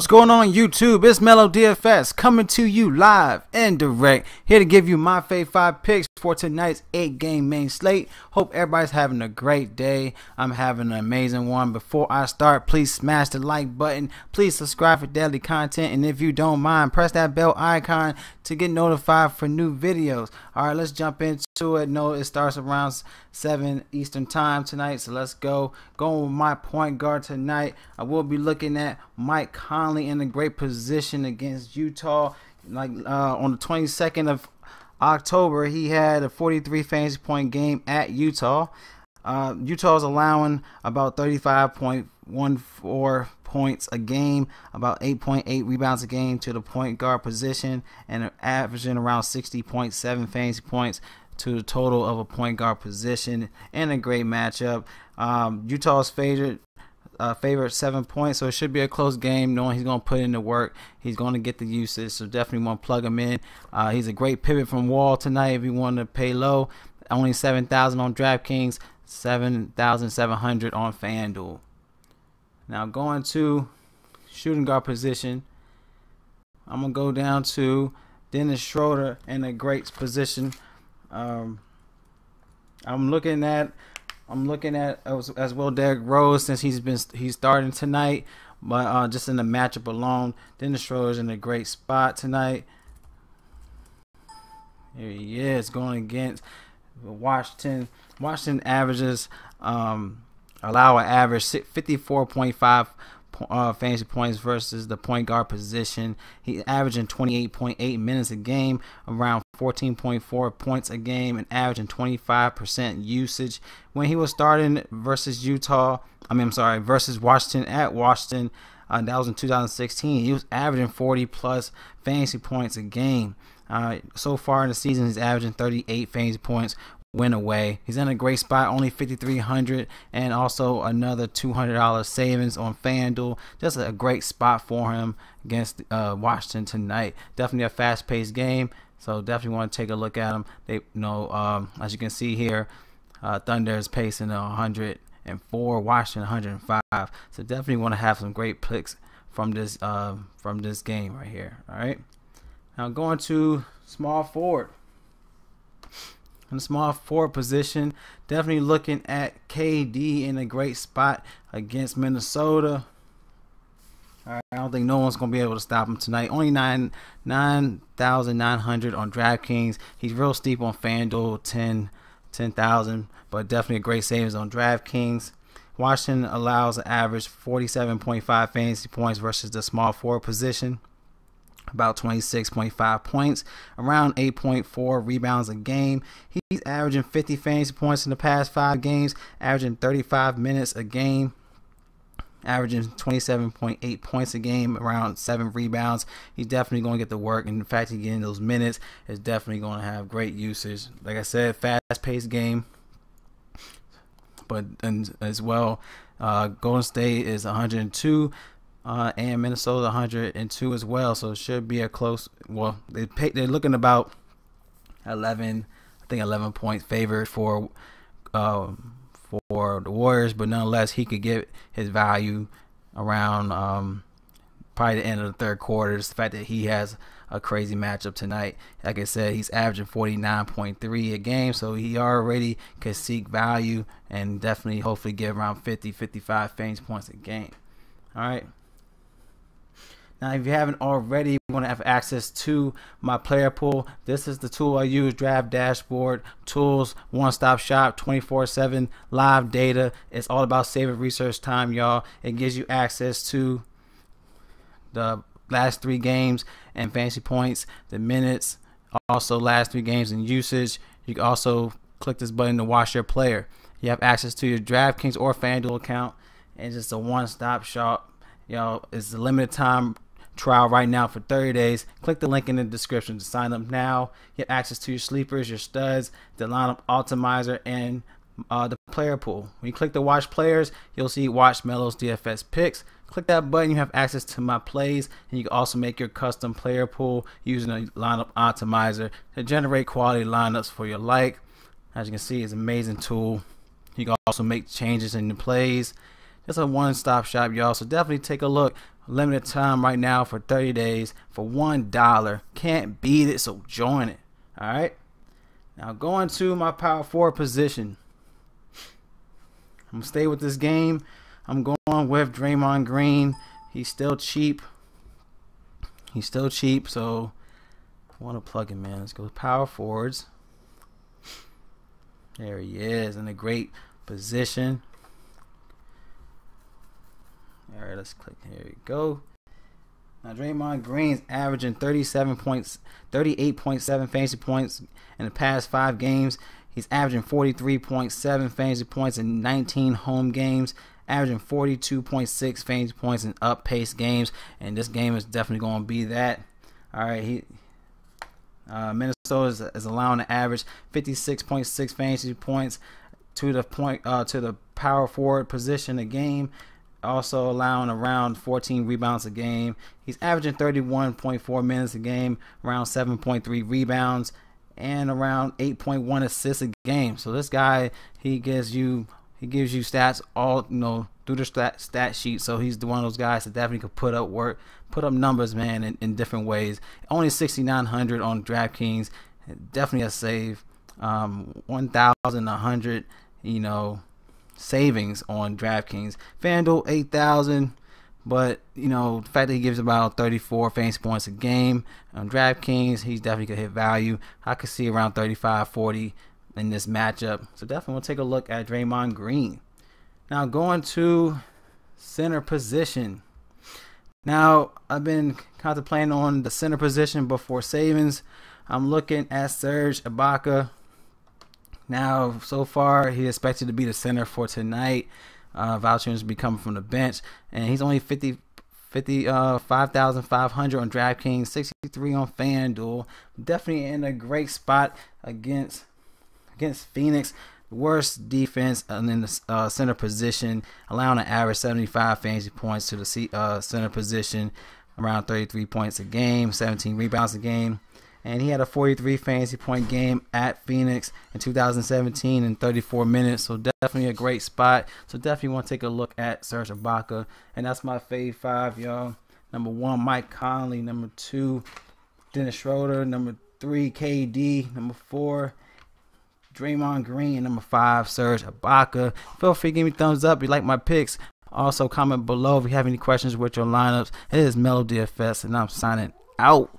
What's going on YouTube? It's Mellow DFS coming to you live and direct, here to give you my favorite 5 picks for tonight's 8-game main slate. Hope everybody's having a great day. I'm having an amazing one. Before I start, please smash the like button. Please subscribe for daily content, and if you don't mind, press that bell icon to get notified for new videos. Alright, let's jump into it. No, it starts around 7 Eastern time tonight, so let's go. Going with my point guard tonight, I will be looking at Mike Conley in a great position against Utah. On the 22nd of October, he had a 43 fantasy point game at Utah. Utah is allowing about 35.14 points a game, about 8.8 rebounds a game to the point guard position, and averaging around 60.7 fantasy points to the total of a point guard position. In a great matchup. Utah's favorite 7 points, so it should be a close game, knowing he's going to put in the work. He's going to get the usage, so definitely want to plug him in. He's a great pivot from Wall tonight if you want to pay low. Only 7,000 on DraftKings, 7,700 on Fanduel. Now going to shooting guard position, I'm going to go down to Dennis Schroeder in a great position. I'm looking at as well Derrick Rose, since he's starting tonight, but just in the matchup alone, Dennis Schroeder's in a great spot tonight. Here he is going against Washington. Washington averages allow an average 54.5 fantasy points versus the point guard position. He's averaging 28.8 minutes a game, around 14.4 points a game, and averaging 25% usage. When he was starting versus versus Washington at Washington, that was in 2016. He was averaging 40 plus fantasy points a game. So far in the season, he's averaging 38 fantasy points. Win away. He's in a great spot, only 5,300, and also another $200 savings on Fanduel. Just a great spot for him against Washington tonight. Definitely a fast-paced game, so definitely want to take a look at him. As you can see here, Thunder is pacing 104, Washington 105. So definitely want to have some great picks from this game right here. All right. Now going to small forward. In the small forward position, definitely looking at KD in a great spot against Minnesota. All right, I don't think no one's going to be able to stop him tonight. Only 9,900 on DraftKings. He's real steep on FanDuel, 10,000, but definitely a great savings on DraftKings. Washington allows an average 47.5 fantasy points versus the small forward position. About 26.5 points, around 8.4 rebounds a game. He's averaging 50 fantasy points in the past 5 games, averaging 35 minutes a game, averaging 27.8 points a game, around 7 rebounds. He's definitely going to get the work, and the fact he's getting those minutes is definitely going to have great usage. Like I said, fast-paced game, and as well, Golden State is 102. And Minnesota 102 as well, so it should be a close. Well, they're looking about 11 point favorite for the Warriors, but nonetheless, he could get his value around probably the end of the third quarter. Just the fact that he has a crazy matchup tonight. Like I said, he's averaging 49.3 a game, so he already could seek value and definitely hopefully get around 50-55 fantasy points a game. All right. Now, if you haven't already, you want to have access to my player pool. This is the tool I use, Draft Dashboard Tools, one-stop shop, 24/7 live data. It's all about saving research time, y'all. It gives you access to the last 3 games and fantasy points, the minutes, also last 3 games and usage. You can also click this button to watch your player. You have access to your DraftKings or FanDuel account, and it's just a one-stop shop. Y'all, it's a limited time trial right now for 30 days. Click the link in the description to sign up now. You have access to your sleepers, your studs, the lineup optimizer, and the player pool. When you click the watch players, you'll see watch Mellow's DFS picks. Click that button, you have access to my plays, and you can also make your custom player pool using a lineup optimizer to generate quality lineups for your like. As you can see, it's an amazing tool. You can also make changes in the plays. It's a one-stop shop, y'all, so definitely take a look. limited time right now for 30 days for $1. Can't beat it, so join it. All right. Now going to my power forward position. I'm gonna stay with this game. I'm going with Draymond Green. He's still cheap. So I want to plug him in. Let's go power forwards. There he is in a great position. All right, let's click. Here we go. Now Draymond Green's averaging 38.7 fantasy points in the past 5 games. He's averaging 43.7 fantasy points in 19 home games, averaging 42.6 fantasy points in up-paced games, and this game is definitely going to be that. All right, Minnesota is allowing an average 56.6 fantasy points to the power forward position a game. Also allowing around 14 rebounds a game. He's averaging 31.4 minutes a game, around 7.3 rebounds, and around 8.1 assists a game. So this guy, he gives you stats all through the stat sheet. So he's one of those guys that definitely could put up numbers, man, in different ways. Only 6,900 on DraftKings, definitely a save. 1,100, savings on DraftKings. Fanduel 8,000, but the fact that he gives about 34 fantasy points a game on DraftKings, he's definitely gonna hit value. I could see around 35, 40 in this matchup. So definitely we'll take a look at Draymond Green. Now going to center position. Now I've been contemplating on the center position before savings. I'm looking at Serge Ibaka. Now, so far, he's expected to be the center for tonight. Valanciunas will be coming from the bench, and he's only 5,500 on DraftKings, 63 on FanDuel. Definitely in a great spot against Phoenix. Worst defense in the center position, allowing an average 75 fantasy points to the center position, around 33 points a game, 17 rebounds a game. And he had a 43 fantasy point game at Phoenix in 2017 in 34 minutes. So definitely a great spot. So definitely want to take a look at Serge Ibaka. And that's my fave 5, y'all. Number 1, Mike Conley. Number 2, Dennis Schroeder. Number 3, KD. Number 4, Draymond Green. And number 5, Serge Ibaka. Feel free to give me a thumbs up if you like my picks. Also comment below if you have any questions with your lineups. It is Mellow DFS, and I'm signing out.